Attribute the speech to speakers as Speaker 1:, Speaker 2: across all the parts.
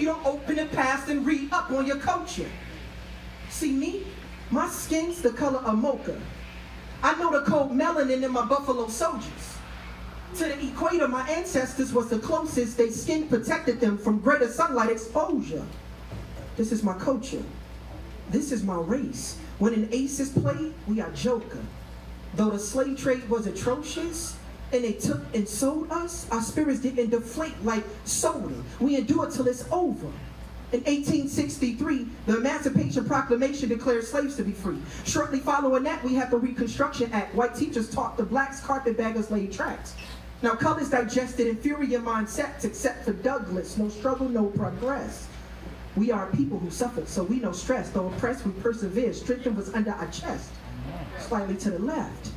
Speaker 1: don't open the past and read up on your culture. See me? My skin's the color of mocha. I know the cold melanin in my buffalo soldiers. To the equator, my ancestors was the closest. Their skin protected them from greater sunlight exposure. This is my culture. This is my race. When an ace is played, we are joker. Though the slave trade was atrocious, and they took and sold us, our spirits didn't deflate like soda. We endured till it's over. In 1863, the Emancipation Proclamation declared slaves to be free. Shortly following that, we had the Reconstruction Act. White teachers taught the blacks carpetbaggers laid tracks. Now colors digested inferior mindsets except for Douglas. No struggle, no progress. We are people who suffered, so we know stress. Though oppressed, we persevere. Strength was under our chest. Slightly to the left.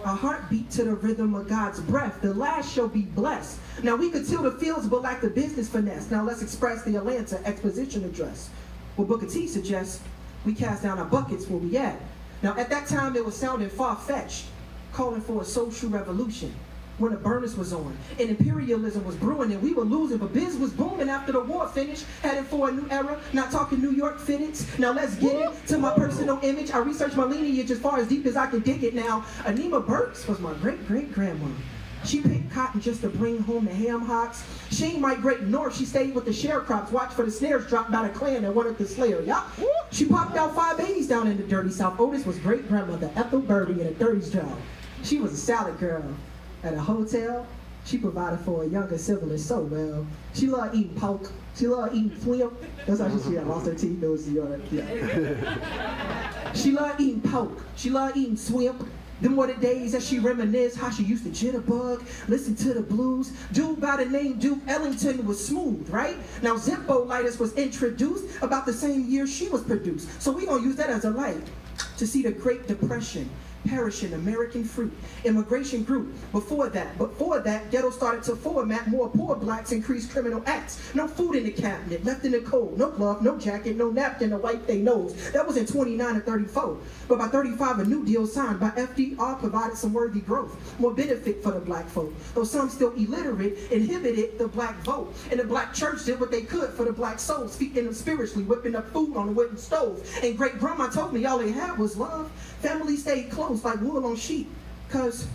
Speaker 1: Our heart beat to the rhythm of God's breath. The last shall be blessed. Now we could till the fields but lack the business finesse. Now let's express the Atlanta exposition address. What Booker T suggests, we cast down our buckets where we at. Now at that time it was sounding far-fetched, calling for a social revolution. When the burners was on and imperialism was brewing and we were losing, but biz was booming after the war finished, heading for a new era, not talking New York fitteds. Now let's get into my personal image. I researched my lineage as far as deep as I can dig it. Now, Anima Burks was my great-great-grandma. She picked cotton just to bring home the ham hocks. She ain't migrate north, she stayed with the sharecrops, watched for the snares dropped by the clan that wanted the slayer. Yup. She popped out 5 babies down in the dirty South. Otis was great-grandmother, Ethel Birdie in a 30s job. She was a salad girl. At a hotel, she provided for a younger sibling so well. She loved eating pork. She loved eating shrimp. That's how she had lost her teeth. It was, yeah. She loved eating pork. She loved eating shrimp. Them were the days that she reminisced how she used to jitterbug, listen to the blues. Dude by the name Duke Ellington was smooth, right? Now Zippo lighters was introduced about the same year she was produced. So we gonna use that as a light to see the Great Depression. Perishing American fruit. Immigration grew. Before that, ghetto started to format more poor blacks, increased criminal acts. No food in the cabinet, left in the cold. No glove, no jacket, no napkin to wipe their nose. That was in 29 and 34. But by 35, a new deal signed by FDR provided some worthy growth. More benefit for the black folk. Though some still illiterate, inhibited the black vote. And the black church did what they could for the black souls, feeding them spiritually, whipping up food on the wooden stove. And great grandma told me all they had was love. Family stayed close like wool on sheep, because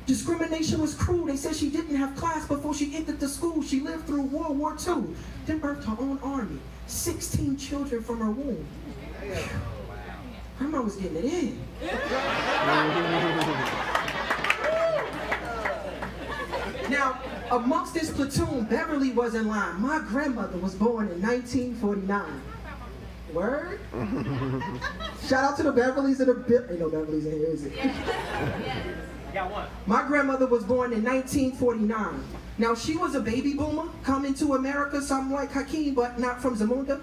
Speaker 1: discrimination was cruel. They said she didn't have class before she entered the school. She lived through World War II, then birthed her own army, 16 children from her womb. Grandma was getting it in. Now, amongst this platoon, Beverly was in line. My grandmother was born in 1949. Word? Shout out to the Beverlys and the ain't no Beverlys in here, is it?
Speaker 2: Got one.
Speaker 1: My grandmother was born in 1949. Now she was a baby boomer coming to America, something like Hakeem, but not from Zamunda.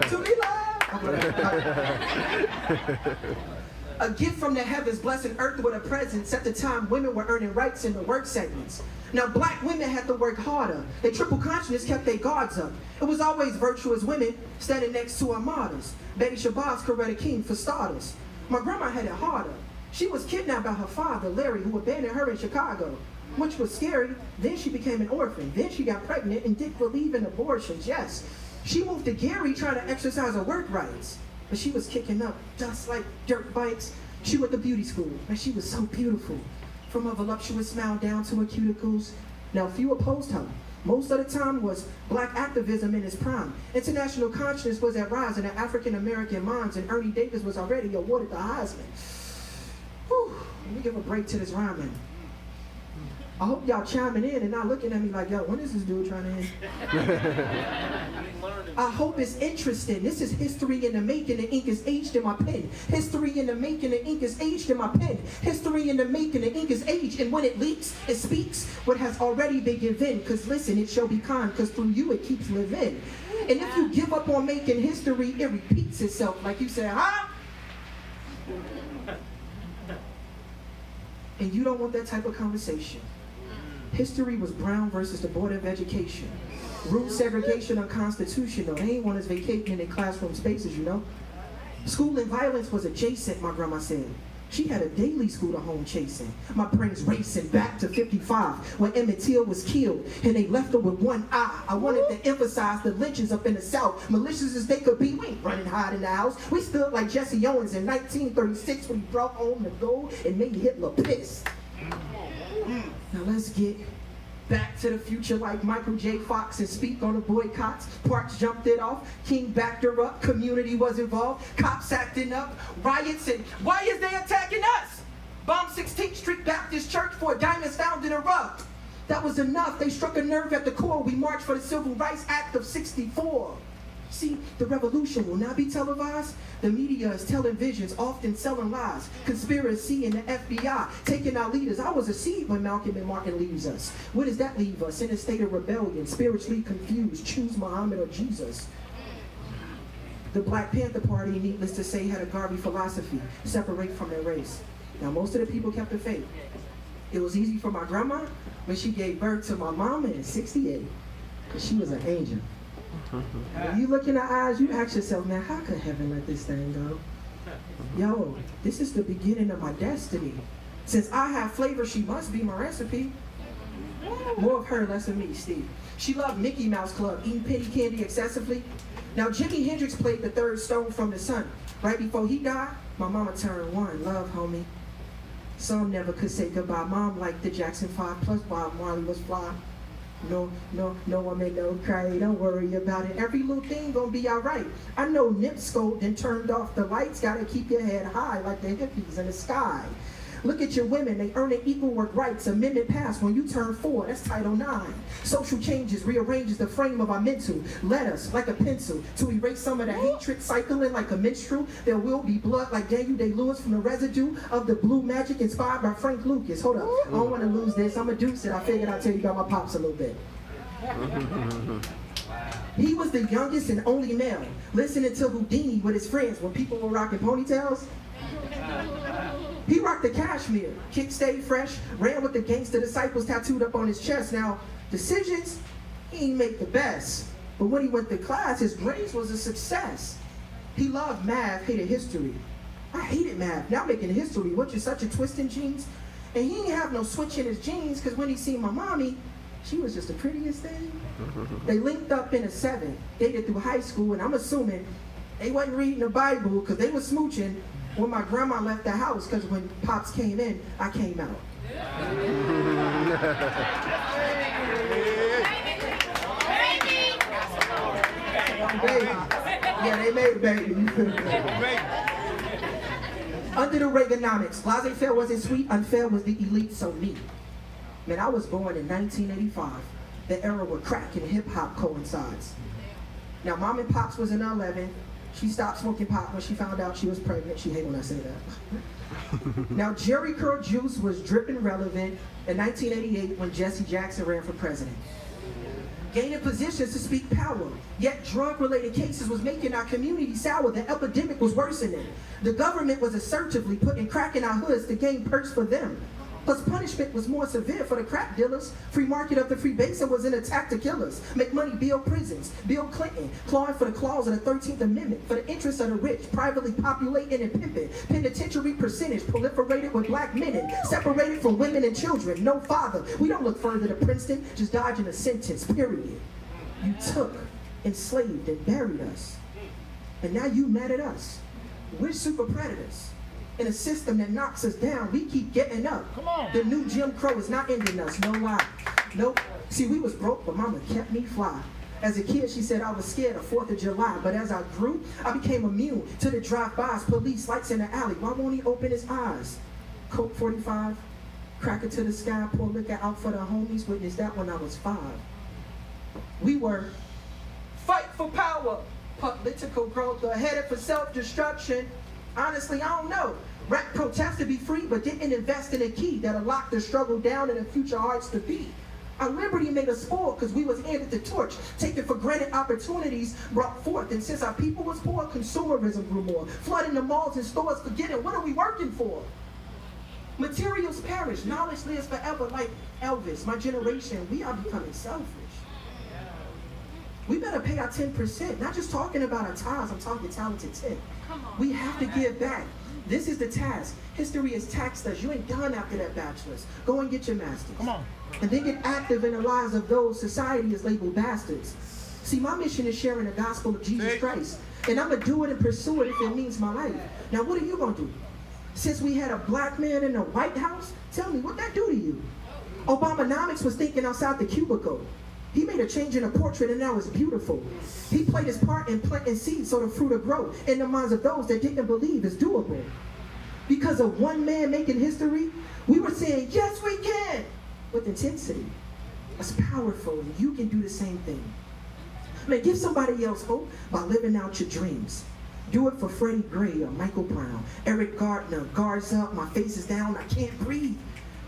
Speaker 1: To be loved. A gift from the heavens, blessing earth with a presence. At the time, women were earning rights in the work segments. Now, black women had to work harder. Their triple consciousness kept their guards up. It was always virtuous women standing next to our martyrs. Betty Shabazz, Coretta King, for starters. My grandma had it harder. She was kidnapped by her father, Larry, who abandoned her in Chicago, which was scary. Then she became an orphan. Then she got pregnant and didn't believe in abortions. Yes, she moved to Gary trying to exercise her work rights. But she was kicking up dust like dirt bikes. She went to beauty school, and she was so beautiful. From her voluptuous smile down to her cuticles. Now, few opposed her. Most of the time was black activism in its prime. International consciousness was at rise in the African-American minds, and Ernie Davis was already awarded the Heisman. Whew, let me give a break to this rhyming. I hope y'all chiming in and not looking at me like, yo, when is this dude trying to end? I hope it's interesting. This is history in the making. The ink is aged in my pen. History in the making. The ink is aged in my pen. History in the making. The ink is aged. And when it leaks, it speaks what has already been given. Because listen, it shall be kind. Because through you, it keeps living. And if you give up on making history, it repeats itself. Like you said, huh? And you don't want that type of conversation. History was Brown versus the Board of Education. Root segregation unconstitutional. They ain't want us vacating in their classroom spaces, you know. School and violence was adjacent, my grandma said. She had a daily school to home chasing. My brain's racing back to 55 when Emmett Till was killed and they left her with one eye. I wanted to emphasize the lynchings up in the South. Malicious as they could be, we ain't running hide in the house. We stood like Jesse Owens in 1936 when he brought home the gold and made Hitler pissed. Now let's get back to the future like Michael J. Fox and speak on the boycotts. Parks jumped it off. King backed her up. Community was involved. Cops acting up. Riots and why is they attacking us? Bomb 16th Street Baptist Church for diamonds found in a rug. That was enough. They struck a nerve at the core. We marched for the Civil Rights Act of 64. See, the revolution will not be televised. The media is telling visions, often selling lies. Conspiracy and the FBI taking our leaders. I was a seed when Malcolm and Martin leaves us. Where does that leave us? In a state of rebellion, spiritually confused. Choose Muhammad or Jesus. The Black Panther Party, needless to say, had a Garvey philosophy: separate from their race. Now, most of the people kept the faith. It was easy for my grandma when she gave birth to my mama in 68, because she was an angel. When you look in her eyes, you ask yourself, man, how could heaven let this thing go? Yo, this is the beginning of my destiny. Since I have flavor, she must be my recipe. More of her, less of me, Steve. She loved Mickey Mouse Club, eating penny candy excessively. Now, Jimi Hendrix played the third stone from the sun. Right before he died, my mama turned one. Love, homie. Some never could say goodbye. Mom liked the Jackson 5 plus Bob Marley was fly. No woman, no cry, don't worry about it. Every little thing gonna be alright. I know Nip scolded and turned off the lights. Gotta keep your head high like the hippies in the sky. Look at your women, they earning equal work rights. Amendment passed when you turn 4, that's Title 9. Social changes rearranges the frame of our mental. Let us, like a pencil, to erase some of the hatred cycling like a minstrel. There will be blood like Daniel Day-Lewis from the residue of the blue magic inspired by Frank Lucas. Hold up, I don't want to lose this. I'm a deuce it. I figured I'd tell you about my pops a little bit. He was the youngest and only male, listening to Houdini with his friends when people were rocking ponytails. He rocked the cashmere, kick stayed fresh, ran with the gangster disciples tattooed up on his chest. Now, decisions, he ain't make the best. But when he went to class, his grades was a success. He loved math, hated history. I hated math. Now making history, which is such a twist in genes. And he didn't have no switch in his genes, because when he seen my mommy, she was just the prettiest thing. They linked up in a 7, dated through high school, and I'm assuming they wasn't reading the Bible, because they were smooching when my grandma left the house, because when Pops came in, I came out. Baby. Yeah, they made baby. Under the Reaganomics, laissez-faire wasn't sweet, unfair was the elite, so me. Man, I was born in 1985, the era where crack and hip-hop coincides. Now, Mom and Pops was in 11. She stopped smoking pot when she found out she was pregnant. She hated when I say that. Now, Jerry Curl juice was dripping relevant in 1988 when Jesse Jackson ran for president. Gaining positions to speak power, yet drug-related cases was making our community sour. The epidemic was worsening. The government was assertively putting crack in our hoods to gain perks for them. Plus, punishment was more severe for the crack dealers. Free market of the free basin was an attack to killers. Make money, build prisons. Bill Clinton, clawing for the clause of the 13th Amendment, for the interests of the rich, privately populating and pimping. Penitentiary percentage proliferated with black men, separated from women and children. No father. We don't look further to Princeton, just dodging a sentence, period. You took, enslaved, and buried us. And now you mad at us. We're super predators. In a system that knocks us down, we keep getting up. Come on. The new Jim Crow is not ending us, no lie. Nope. See, we was broke, but mama kept me fly. As a kid, she said I was scared of 4th of July, but as I grew, I became immune to the drive-bys, police lights in the alley. Why won't he open his eyes? Coke 45, cracker to the sky, pour liquor out for the homies. Witnessed that when I was 5. We were fight for power, political growth, or headed for self-destruction. Honestly, I don't know. Rap protests to be free, but didn't invest in a key that'll lock the struggle down and the future hearts to be. Our liberty made us spoiled because we was handed the torch, taking for granted opportunities brought forth. And since our people was poor, consumerism grew more. Flooding the malls and stores, forgetting what are we working for? Materials perish, knowledge lives forever like Elvis. My generation, we are becoming selfish. We better pay our 10%, not just talking about our ties, I'm talking talented tip. We have to give back. This is the task. History has taxed us. You ain't done after that bachelor's. Go and get your master's.
Speaker 2: Come on.
Speaker 1: And then get active in the lives of those society has labeled bastards. See, my mission is sharing the gospel of Jesus Christ. And I'm going to do it and pursue it if it means my life. Now, what are you going to do? Since we had a black man in the White House, tell me, what that do to you? Obamanomics was thinking outside the cubicle. He made a change in a portrait and now it's beautiful. He played his part in planting seeds so the fruit will grow in the minds of those that didn't believe it's doable. Because of one man making history, we were saying, yes, we can, with intensity. That's powerful, and you can do the same thing. Man, give somebody else hope by living out your dreams. Do it for Freddie Gray or Michael Brown, Eric Gardner, guards up, my face is down, I can't breathe.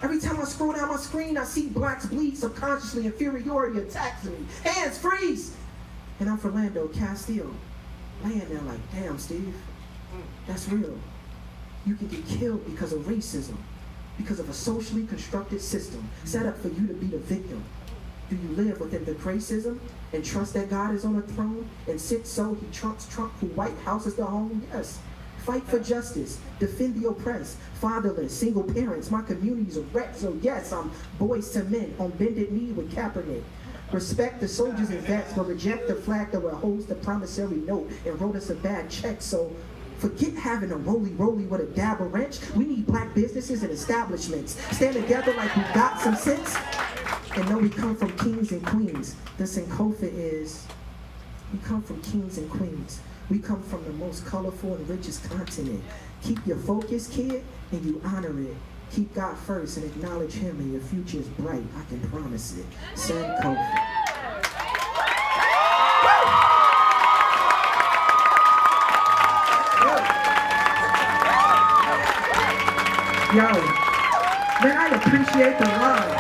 Speaker 1: Every time I scroll down my screen, I see blacks bleed subconsciously, inferiority attacks me. Hands freeze! And I'm Philando Castile, laying there like, damn, Steve, that's real. You can get killed because of racism, because of a socially constructed system set up for you to be the victim. Do you live within the racism and trust that God is on the throne and sit so he trumps Trump, who White House is the home? Yes. Fight for justice, defend the oppressed, fatherless, single parents. My community's a wreck, so yes, I'm boys to men on bended knee with Kaepernick. Respect the soldiers and vets, but reject the flag that holds the promissory note and wrote us a bad check. So forget having a roly-roly with a dab of wrench. We need black businesses and establishments. Stand together like we got some sense and know we come from kings and queens. The Sankofa is, we come from kings and queens. We come from the most colorful and richest continent. Keep your focus, kid, and you honor it. Keep God first and acknowledge him, and your future is bright. I can promise it. Sankofa. Yo, man, I appreciate the love.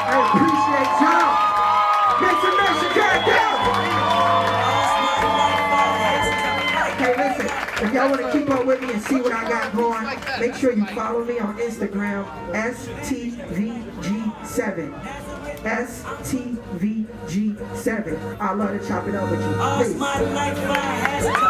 Speaker 1: I appreciate y'all. Make some noise, Hey, listen, if y'all want to keep up with me and see what I got going, make sure you follow me on Instagram, STVG7. STVG7. I love to chop it up with you. Please.